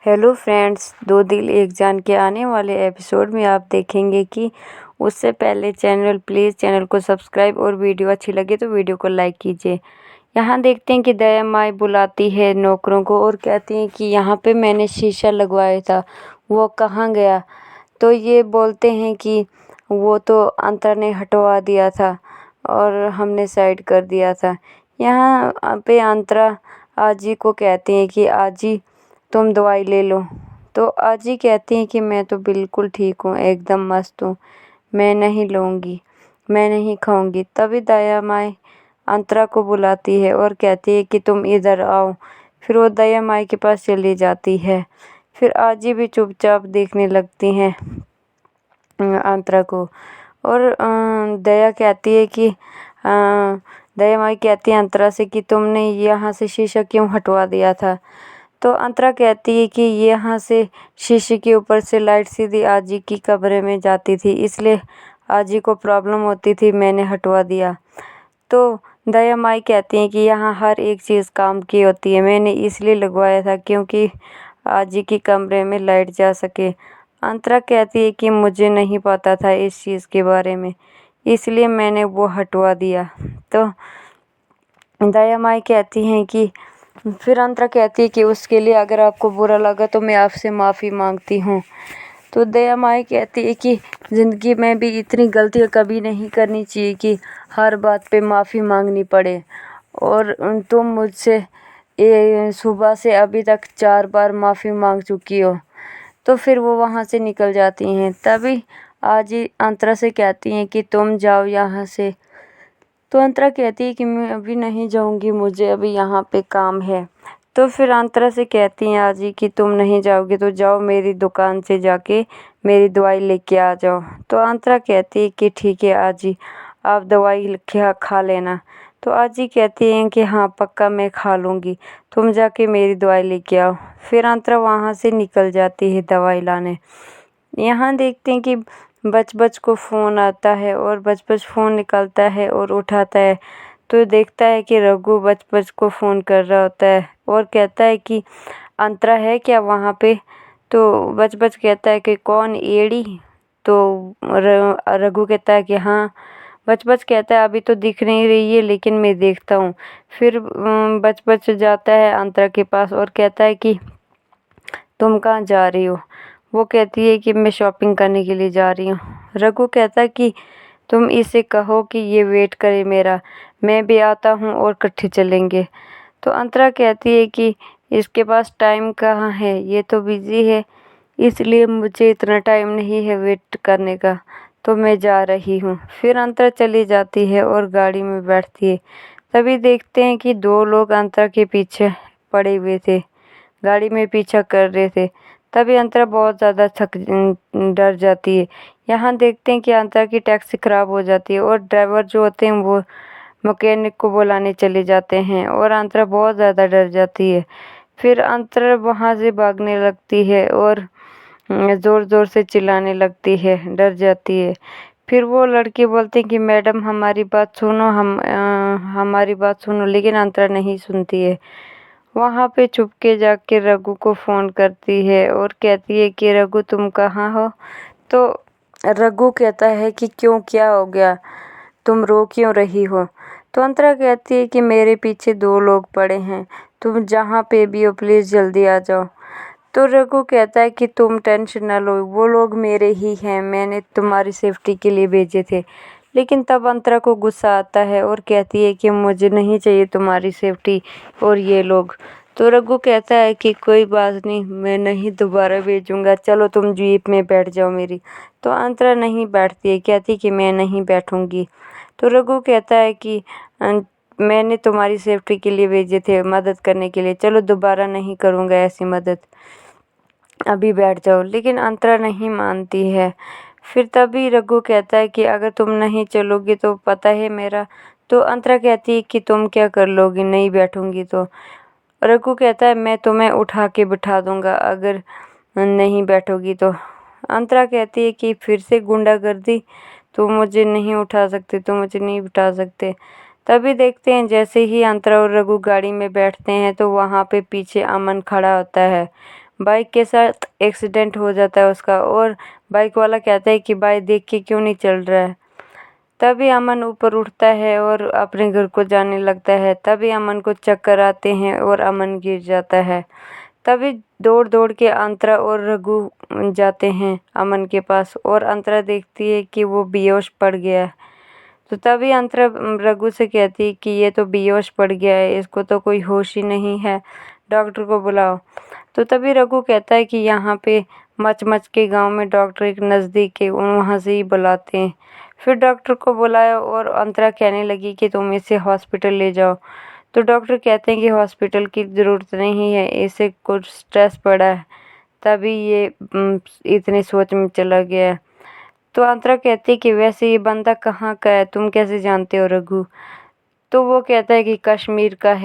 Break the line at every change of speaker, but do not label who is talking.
Hello friends, दो दिल एक जान के आने वाले एपिसोड में आप देखेंगे कि उससे पहले प्लीज़ चैनल को सब्सक्राइब और वीडियो अच्छी लगे तो वीडियो को लाइक कीजिए। यहाँ देखते हैं कि दया माई बुलाती है नौकरों को और कहती हैं कि यहाँ पे मैंने शीशा लगवाया था, वो कहाँ गया। तो ये बोलते हैं कि वो तो अंतरा ने हटवा दिया था और हमने साइड कर दिया था। यहाँ पे अंतरा आजी को कहती हैं कि आजी तुम दवाई ले लो। तो आजी कहती हैं कि मैं तो बिल्कुल ठीक हूँ, एकदम मस्त हूँ, मैं नहीं लूँगी, मैं नहीं खाऊँगी। तभी दया माई अंतरा को बुलाती है और कहती है कि तुम इधर आओ। फिर वो दया माई के पास चली जाती है। फिर आजी भी चुपचाप देखने लगती हैं अंतरा को। और दया कहती है कि दया माई कहती है अंतरा से कि तुमने यहाँ से शीशा क्यों हटवा दिया था। तो अंतरा कहती है कि यहाँ से शीशे के ऊपर से लाइट सीधी आजी की कमरे में जाती थी, इसलिए आजी को प्रॉब्लम होती थी, मैंने हटवा दिया। तो दया माई कहती हैं कि यहाँ हर एक चीज़ काम की होती है, मैंने इसलिए लगवाया था क्योंकि आजी की कमरे में लाइट जा सके। अंतरा कहती है कि मुझे नहीं पता था इस चीज़ के बारे में, इसलिए मैंने वो हटवा दिया। तो दया माई कहती हैं कि फिर अंतरा कहती है कि उसके लिए अगर आपको बुरा लगा तो मैं आपसे माफ़ी मांगती हूँ। तो दया माई कहती है कि ज़िंदगी में भी इतनी गलतियाँ कभी नहीं करनी चाहिए कि हर बात पे माफ़ी मांगनी पड़े। और तुम मुझसे सुबह से अभी तक 4 बार माफ़ी मांग चुकी हो। तो फिर वो वहाँ से निकल जाती हैं। तभी आजी अंतरा से कहती हैं कि तुम जाओ यहाँ से। तो अंतरा कहती है कि मैं अभी नहीं जाऊँगी, मुझे अभी यहाँ पे काम है। तो फिर अंतरा से कहती हैं आजी कि तुम नहीं जाओगी तो जाओ मेरी दुकान से जाके मेरी दवाई लेके आ जाओ। तो अंतरा कहती है कि ठीक है आजी, आप दवाई खा लेना। तो आजी कहती हैं कि हाँ पक्का मैं खा लूँगी, तुम जाके मेरी दवाई लेके आओ। फिर अंतरा वहाँ से निकल जाती है दवाई लाने। यहाँ देखते हैं कि बच को फ़ोन आता है और बच फ़ोन निकालता है और उठाता है। तो देखता है कि रघु बच को फ़ोन कर रहा होता है और कहता है कि अंतरा है क्या वहाँ पे। तो बच कहता है कि कौन, एड़ी। तो रघु कहता है कि हाँ। बच कहता है अभी तो दिख नहीं रही है लेकिन मैं देखता हूँ। फिर बच जाता है अंतरा के पास और कहता है कि तुम कहाँ जा रही हो। वो कहती है कि मैं शॉपिंग करने के लिए जा रही हूँ। रघु कहता है कि तुम इसे कहो कि ये वेट करे मेरा, मैं भी आता हूँ और इकट्ठे चलेंगे। तो अंतरा कहती है कि इसके पास टाइम कहाँ है, ये तो बिज़ी है, इसलिए मुझे इतना टाइम नहीं है वेट करने का, तो मैं जा रही हूँ। फिर अंतरा चली जाती है और गाड़ी में बैठती है। तभी देखते हैं कि 2 लोग अंतरा के पीछे पड़े हुए थे, गाड़ी में पीछा कर रहे थे। तभी अंतरा बहुत ज़्यादा डर जाती है। यहाँ देखते हैं कि अंतरा की टैक्सी ख़राब हो जाती है और ड्राइवर जो होते हैं वो मैकेनिक को बुलाने चले जाते हैं और अंतरा बहुत ज़्यादा डर जाती है। फिर अंतरा वहाँ से भागने लगती है और ज़ोर-ज़ोर से चिल्लाने लगती है, डर जाती है। फिर वो लड़के बोलते हैं कि मैडम हमारी बात सुनो, हमारी बात सुनो, लेकिन अंतरा नहीं सुनती है। वहाँ पे चुपके जाके रघु को फ़ोन करती है और कहती है कि रघु तुम कहाँ हो। तो रघु कहता है कि क्यों, क्या हो गया, तुम रो क्यों रही हो। तो अंतरा कहती है कि मेरे पीछे 2 लोग पड़े हैं, तुम जहाँ पे भी हो प्लीज़ जल्दी आ जाओ। तो रघु कहता है कि तुम टेंशन ना लो, वो लोग मेरे ही हैं, मैंने तुम्हारी सेफ्टी के लिए भेजे थे। लेकिन तब अंतरा को गुस्सा आता है और कहती है कि मुझे नहीं चाहिए तुम्हारी सेफ्टी और ये लोग। तो रघु कहता है कि कोई बात नहीं, मैं नहीं दोबारा भेजूँगा, चलो तुम जीप में बैठ जाओ मेरी। तो अंतरा नहीं बैठती है, कहती कि मैं नहीं बैठूँगी। तो रघु कहता है कि मैंने तुम्हारी सेफ्टी के लिए भेजे थे, मदद करने के लिए, चलो दोबारा नहीं करूँगा ऐसी मदद, अभी बैठ जाओ। लेकिन अंतरा नहीं मानती है। फिर तभी रघु कहता है कि अगर तुम नहीं चलोगी तो पता है मेरा। तो अंतरा कहती है कि तुम क्या कर लोगी नहीं बैठूंगी तो। रघु कहता है मैं तुम्हें उठा के बिठा दूंगा अगर नहीं बैठोगी तो। अंतरा कहती है कि फिर से गुंडागर्दी, तुम मुझे नहीं उठा सकते, तुम मुझे नहीं बिठा सकते। तभी देखते हैं जैसे ही अंतरा और रघु गाड़ी में बैठते हैं तो वहाँ पे पीछे अमन खड़ा होता है। बाइक के साथ एक्सीडेंट हो जाता है उसका और बाइक वाला कहता है कि भाई देख के क्यों नहीं चल रहा है। तभी अमन ऊपर उठता है और अपने घर को जाने लगता है। तभी अमन को चक्कर आते हैं और अमन गिर जाता है। तभी दौड़ दौड़ के अंतरा और रघु जाते हैं अमन के पास और अंतरा देखती है कि वो बेहोश पड़ गया है। तो तभी अंतरा रघु से कहती है कि ये तो बेहोश पड़ गया है, इसको तो कोई होश ही नहीं है, डॉक्टर को बुलाओ। तो तभी रघु कहता है कि यहाँ पे मच के गांव में डॉक्टर एक नज़दीक है, वहाँ से ही बुलाते हैं। फिर डॉक्टर को बुलाया और अंतरा कहने लगी कि तुम इसे हॉस्पिटल ले जाओ। तो डॉक्टर कहते हैं कि हॉस्पिटल की ज़रूरत नहीं है, इसे कुछ स्ट्रेस पड़ा है, तभी ये इतनी सोच में चला गया है। तो अंतरा कहती है कि वैसे ये बंदा कहाँ का है, तुम कैसे जानते हो रघु? तो वो कहता है कि कश्मीर का है।